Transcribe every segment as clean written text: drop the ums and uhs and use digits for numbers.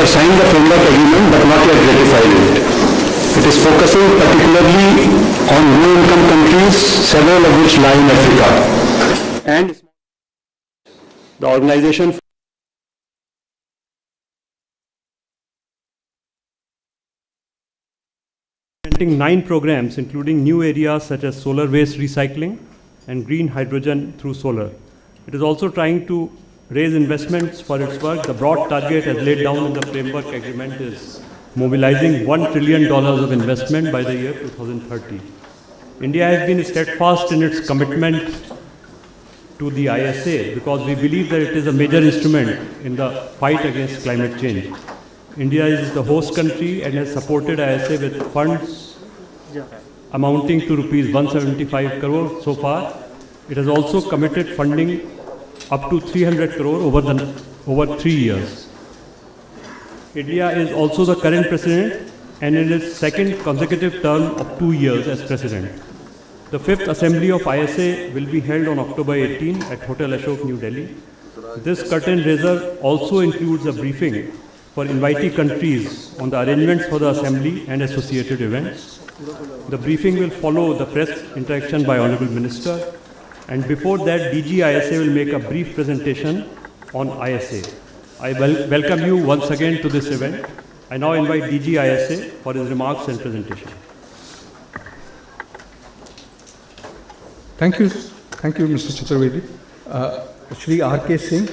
have signed the framework agreement but not yet ratified it. It is focusing particularly on low-income countries, several of which lie in Africa. And the organization implementing 9 programs, including new areas such as solar waste recycling and green hydrogen through solar. It is also trying to raise investments for its work. The broad target as laid down in the framework agreement is mobilizing $1 trillion of investment by the year 2030. India has been steadfast in its commitment to the ISA because we believe that it is a major instrument in the fight against climate change. India is the host country and has supported ISA with funds amounting to rupees 175 crore so far. It has also committed funding up to 300 crore over 3 years. India is also the current president and in its second consecutive term of 2 years as president. The 5th Assembly of ISA will be held on October 18 at Hotel Ashok, New Delhi. This curtain raiser also includes a briefing for invitee countries on the arrangements for the Assembly and associated events. The briefing will follow the press interaction by Honorable Minister, and before that DG ISA will make a brief presentation on ISA. I welcome you once again to this event. I now invite DG ISA for his remarks and presentation. Thank you, Mr. Chaturvedi. Shri R.K. Singh,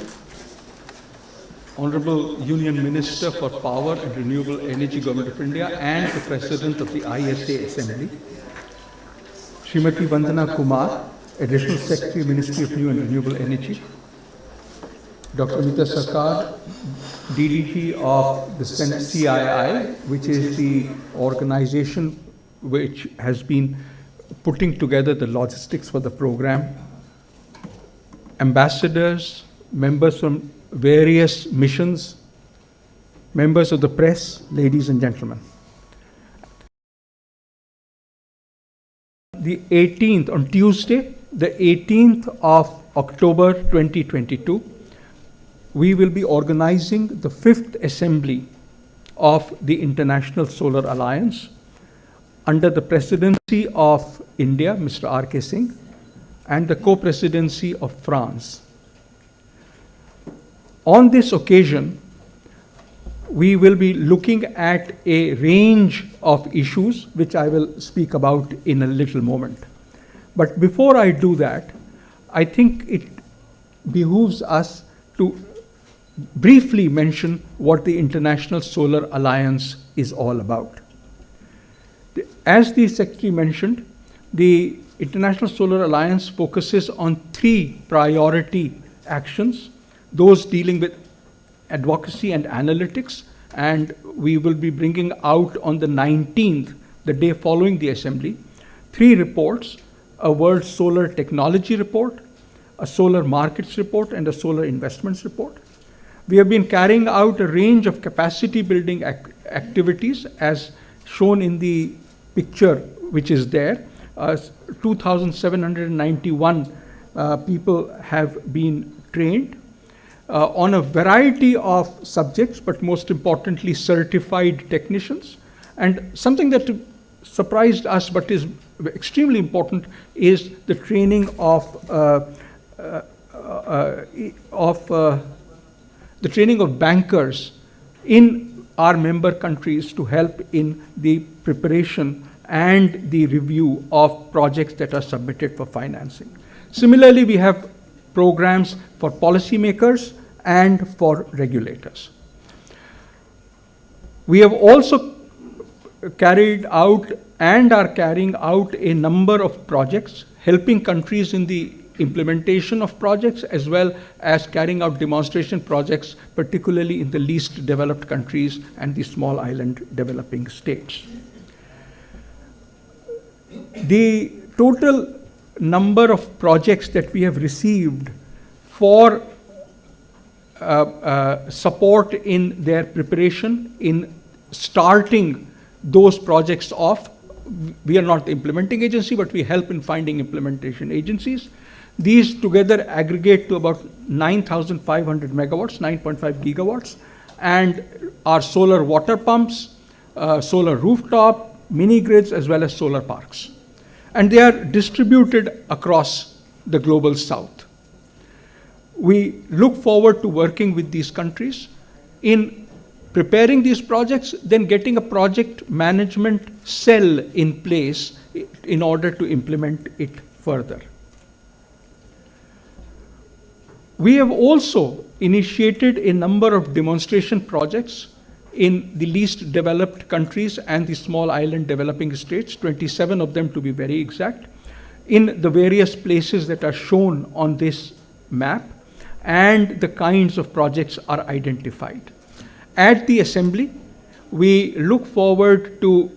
Honorable Union Minister for Power and Renewable Energy, Government of India, and the President of the ISA Assembly. Srimati Vandana Kumar, Additional Secretary, Ministry of New and Renewable Energy. Dr. Amita Sarkar, DDG of the CII, which is the organization which has been putting together the logistics for the program. Ambassadors, members from various missions, members of the press, ladies and gentlemen. The 18th, on Tuesday, the 18th of October 2022, we will be organizing the 5th Assembly of the International Solar Alliance under the presidency of India, Mr. R.K. Singh, and the co-presidency of France. On this occasion, we will be looking at a range of issues which I will speak about in a little moment. But before I do that, I think it behooves us to briefly mention what the International Solar Alliance is all about. As the Secretary mentioned, the International Solar Alliance focuses on 3 priority actions, those dealing with advocacy and analytics, and we will be bringing out on the 19th, the day following the Assembly, 3 reports: a World Solar Technology Report, a Solar Markets Report, and a Solar Investments Report. We have been carrying out a range of capacity building activities as shown in the picture which is there. 2,791 people have been trained on a variety of subjects, but most importantly certified technicians. And something that surprised us but is extremely important is the training of bankers in our member countries to help in the preparation and the review of projects that are submitted for financing. Similarly, we have programs for policymakers and for regulators. We have also carried out and are carrying out a number of projects helping countries in the implementation of projects as well as carrying out demonstration projects, particularly in the least developed countries and the small island developing states. The total number of projects that we have received for support in their preparation, in starting those projects off. We are not the implementing agency, but we help in finding implementation agencies. These together aggregate to about 9,500 megawatts, 9.5 gigawatts, and are solar water pumps, solar rooftop, mini grids, as well as solar parks. And they are distributed across the global south. We look forward to working with these countries in preparing these projects, then getting a project management cell in place in order to implement it further. We have also initiated a number of demonstration projects in the least developed countries and the small island developing states, 27 of them to be very exact, in the various places that are shown on this map, and the kinds of projects are identified. At the Assembly, we look forward to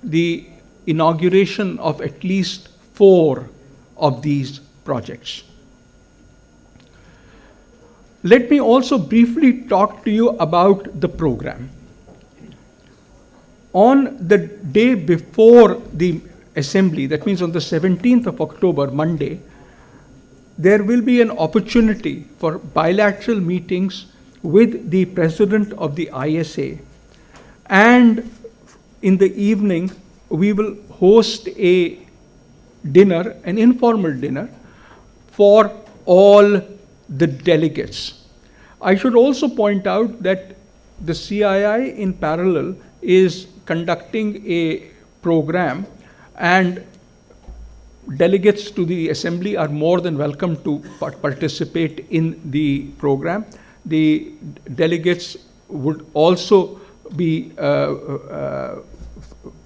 the inauguration of at least 4 of these projects. Let me also briefly talk to you about the program. On the day before the Assembly, that means on the 17th of October, Monday, there will be an opportunity for bilateral meetings with the president of the ISA. And in the evening, we will host a dinner, an informal dinner, for all the delegates. I should also point out that the CII in parallel is conducting a program, and delegates to the Assembly are more than welcome to participate in the program. The delegates would also be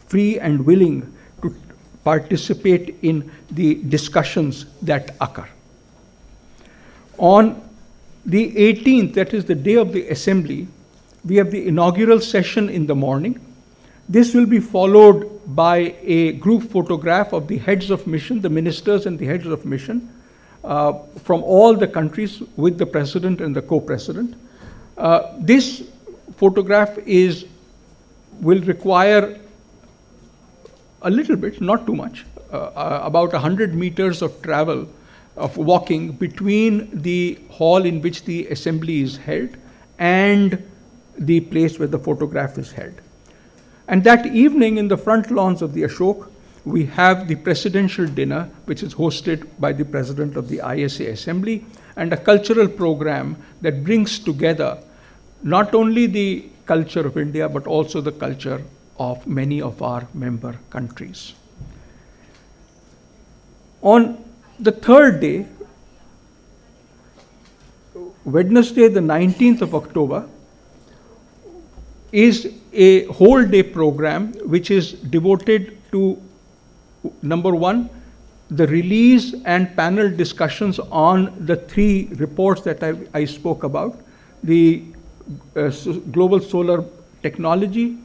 free and willing to participate in the discussions that occur. On the 18th, that is the day of the Assembly, we have the inaugural session in the morning. This will be followed by a group photograph of the heads of mission, the ministers and the heads of mission, from all the countries with the president and the co-president. This photograph will require a little bit, not too much, about 100 meters of travel, of walking between the hall in which the Assembly is held and the place where the photograph is held. And that evening, in the front lawns of the Ashok, we have the presidential dinner, which is hosted by the president of the ISA Assembly, and a cultural program that brings together not only the culture of India, but also the culture of many of our member countries. On the third day, Wednesday, the 19th of October, is a whole day program which is devoted to, number one, the release and panel discussions on the 3 reports that I spoke about, the Global Solar Technology,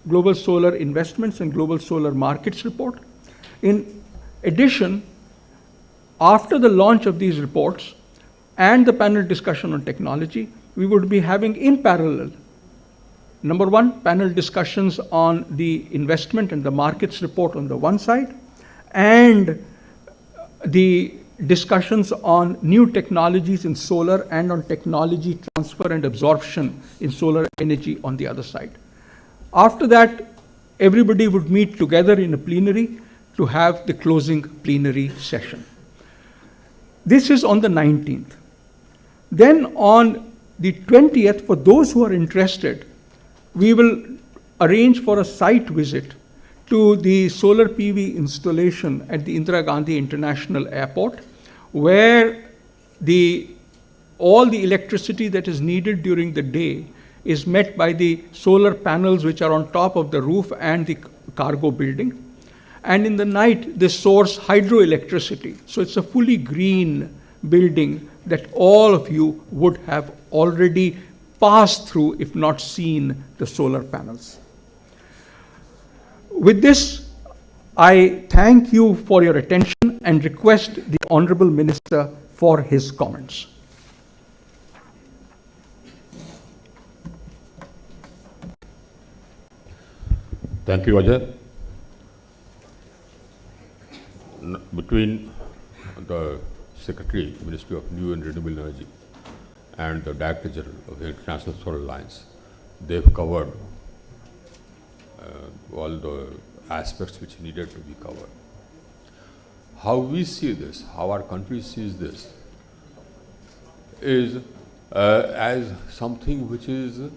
Global Solar Investments, and Global Solar Markets report. In addition, after the launch of these reports and the panel discussion on technology, we would be having in parallel, number one, panel discussions on the investment and the markets report on the one side, and the discussions on new technologies in solar and on technology transfer and absorption in solar energy on the other side. After that, everybody would meet together in a plenary to have the closing plenary session. This is on the 19th. Then on the 20th, for those who are interested, we will arrange for a site visit to the solar PV installation at the Indira Gandhi International Airport, where all the electricity that is needed during the day is met by the solar panels which are on top of the roof and the cargo building. And in the night, they source hydroelectricity. So it's a fully green building that all of you would have already passed through, if not seen, the solar panels. With this, I thank you for your attention and request the Honorable Minister for his comments. Thank you, Ajay. Between the Secretary, Ministry of New and Renewable Energy, and the Director General of the International Solar Alliance, they've covered all the aspects which needed to be covered. How we see this, how our country sees this, is as something which is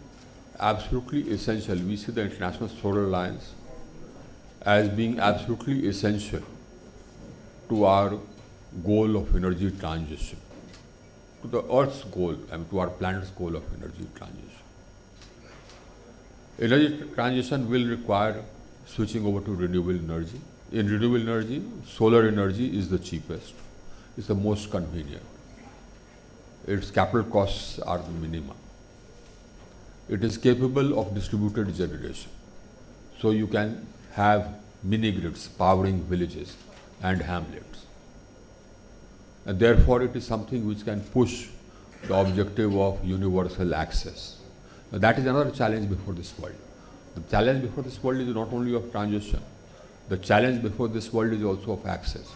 absolutely essential. We see the International Solar Alliance as being absolutely essential to our goal of energy transition, to the Earth's goal, to our planet's goal of energy transition. Energy transition will require switching over to renewable energy. In renewable energy, solar energy is the cheapest, it's the most convenient. Its capital costs are the minimum. It is capable of distributed generation. So you can have mini grids powering villages and hamlets. And therefore it is something which can push the objective of universal access. Now that is another challenge before this world. The challenge before this world is not only of transition. The challenge before this world is also of access.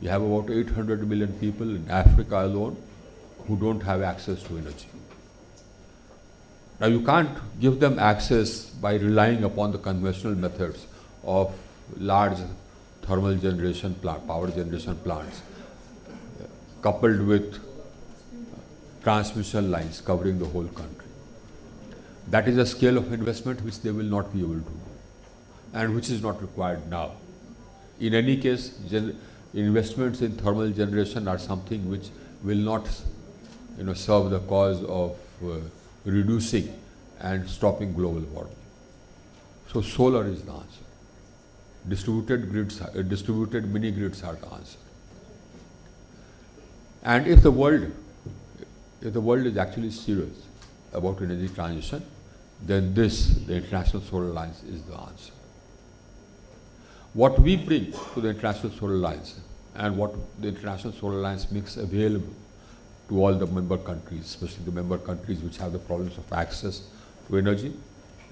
You have about 800 million people in Africa alone who don't have access to energy. Now you can't give them access by relying upon the conventional methods of large thermal generation power generation plants coupled with transmission lines covering the whole country. That is a scale of investment which they will not be able to do and which is not required now. In any case, investments in thermal generation are something which will not serve the cause of reducing and stopping global warming. So solar is the answer. Distributed mini grids are the answer. And if the world is actually serious about energy transition, then the International Solar Alliance is the answer. What we bring to the International Solar Alliance and what the International Solar Alliance makes available to all the member countries, especially the member countries which have the problems of access to energy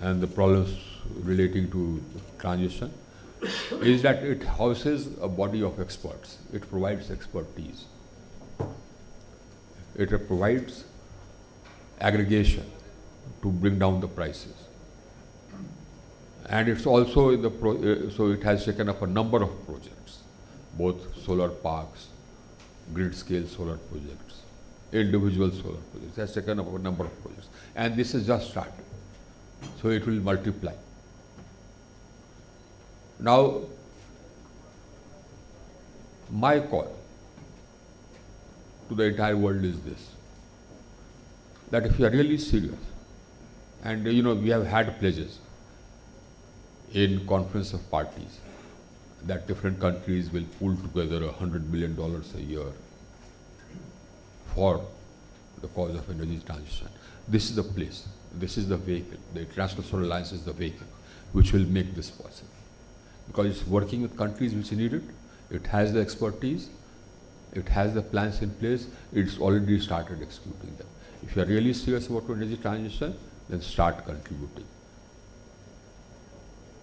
and the problems relating to transition, is that it houses a body of experts. It provides expertise. It provides aggregation to bring down the prices. And it's also in the so it has taken up a number of projects, both solar parks, grid scale solar projects, individual solar projects. It has taken up a number of projects. And this is just started. So it will multiply. Now, my call to the entire world is this, that if you are really serious, and we have had pledges in Conference of Parties that different countries will pool together $100 billion a year for the cause of energy transition. This is the place, this is the vehicle, the International Solar Alliance is the vehicle which will make this possible. Because it's working with countries which need it, it has the expertise, it has the plans in place, it's already started executing them. If you are really serious about energy transition, then start contributing.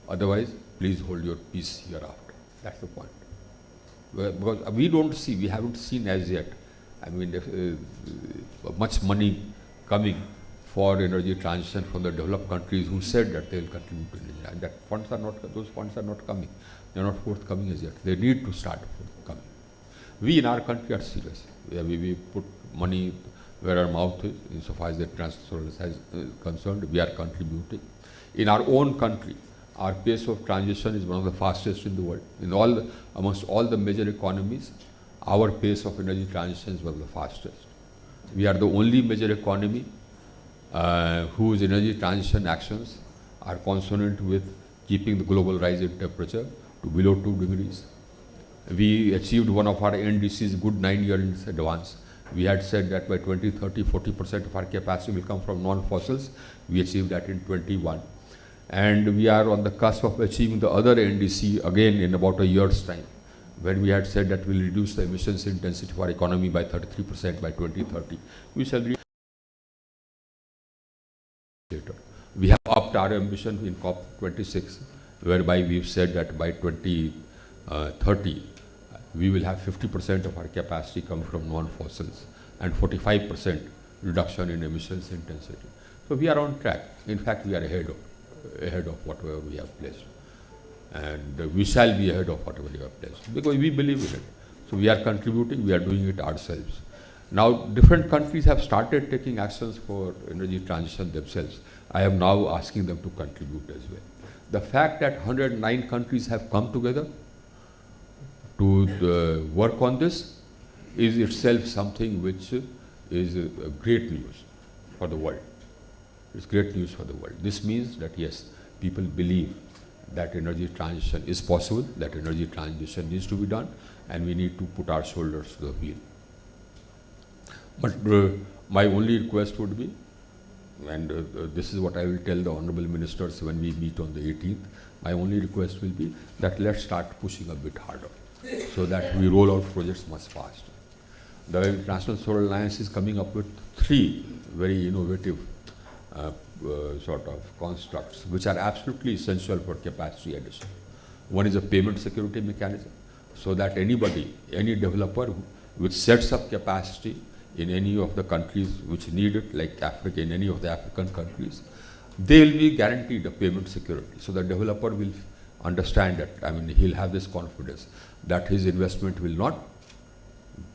Otherwise, please hold your peace hereafter. That's the point. Because we haven't seen as yet, much money coming for energy transition from the developed countries who said that they will contribute to energy. And those funds are not coming. They are not forthcoming as yet. They need to start coming. We in our country are serious. We put money where our mouth is, insofar as the International Solar is concerned. We are contributing. In our own country, our pace of transition is one of the fastest in the world. Amongst all the major economies, our pace of energy transition is one of the fastest. We are the only major economy whose energy transition actions are consonant with keeping the global rise in temperature to below 2 degrees. We achieved one of our NDCs good 9 years in advance. We had said that by 2030, 40% of our capacity will come from non-fossils. We achieved that in 21. And we are on the cusp of achieving the other NDC again in about a year's time, when we had said that we'll reduce the emissions intensity of our economy by 33% by 2030. We shall reach later. We have upped our ambition in COP26, whereby we've said that by 2030, we will have 50% of our capacity come from non-fossils and 45% reduction in emissions intensity. So we are on track. In fact, we are ahead of whatever we have placed. And we shall be ahead of whatever we have placed, because we believe in it. So we are contributing, we are doing it ourselves. Now, different countries have started taking actions for energy transition themselves. I am now asking them to contribute as well. The fact that 109 countries have come together to work on this is itself something which is great news for the world. It's great news for the world. This means that yes, people believe that energy transition is possible, that energy transition needs to be done, and we need to put our shoulders to the wheel. But my only request would be, and this is what I will tell the honorable ministers when we meet on the 18th, my only request will be that let's start pushing a bit harder so that we roll out projects much faster. The International Solar Alliance is coming up with 3 very innovative sort of constructs which are absolutely essential for capacity addition. One is a payment security mechanism, so that anybody, any developer which sets up capacity in any of the countries which need it, like Africa, in any of the African countries, they will be guaranteed a payment security. So the developer will understand that, I mean, he'll have this confidence that his investment will not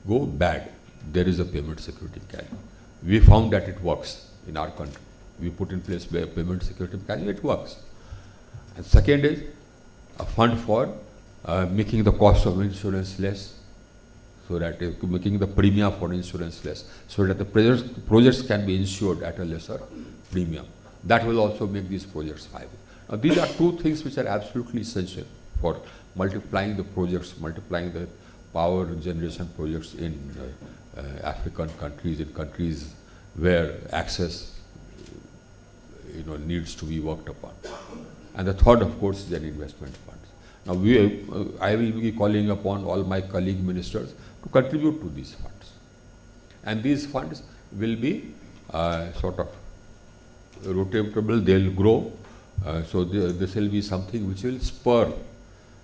go bad. There is a payment security mechanism. We found that it works in our country. We put in place a payment security mechanism, it works. And second is a fund for making the cost of insurance less, so that making the premium for insurance less, so that the projects can be insured at a lesser premium. That will also make these projects viable. Now, these are 2 things which are absolutely essential for multiplying the projects, multiplying the power generation projects in African countries, in countries where access needs to be worked upon. And the third, of course, is an investment funds. Now, I will be calling upon all my colleague ministers to contribute to these funds. And these funds will be sort of rotatable, they'll grow. So this will be something which will spur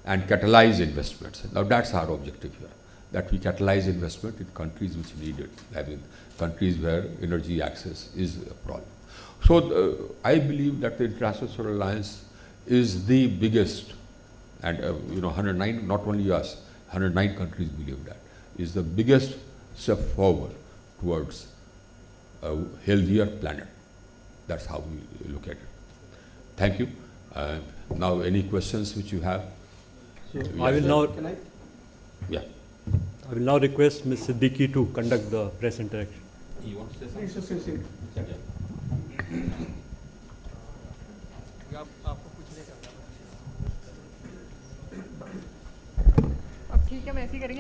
and catalyze investments. Now, that's our objective here, that we catalyze investment in countries which need it, I mean, countries where energy access is a problem. So I believe that the International Solar Alliance is the biggest, and 109, not only us, 109 countries believe that, is the biggest step forward towards a healthier planet. That's how we look at it. Thank you. Now, any questions which you have? So I will now. Can I? Yeah. I will now request Ms. Siddiqui to conduct the press interaction. You want to say something?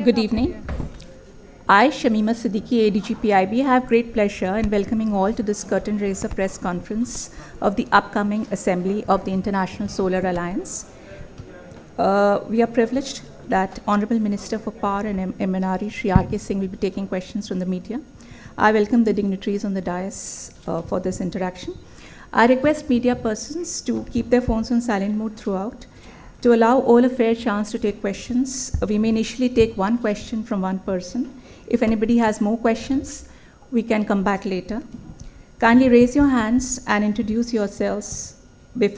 Good evening. I, Shamima Siddiqui, ADG PIB, have great pleasure in welcoming all to this curtain raiser press conference of the upcoming assembly of the International Solar Alliance. We are privileged that Honorable Minister for Power and MNRE, Shri R.K. Singh, will be taking questions from the media. I welcome the dignitaries on the dais for this interaction. I request media persons to keep their phones on silent mode throughout. To allow all a fair chance to take questions, we may initially take 1 question from 1 person. If anybody has more questions, we can come back later. Kindly raise your hands and introduce yourselves before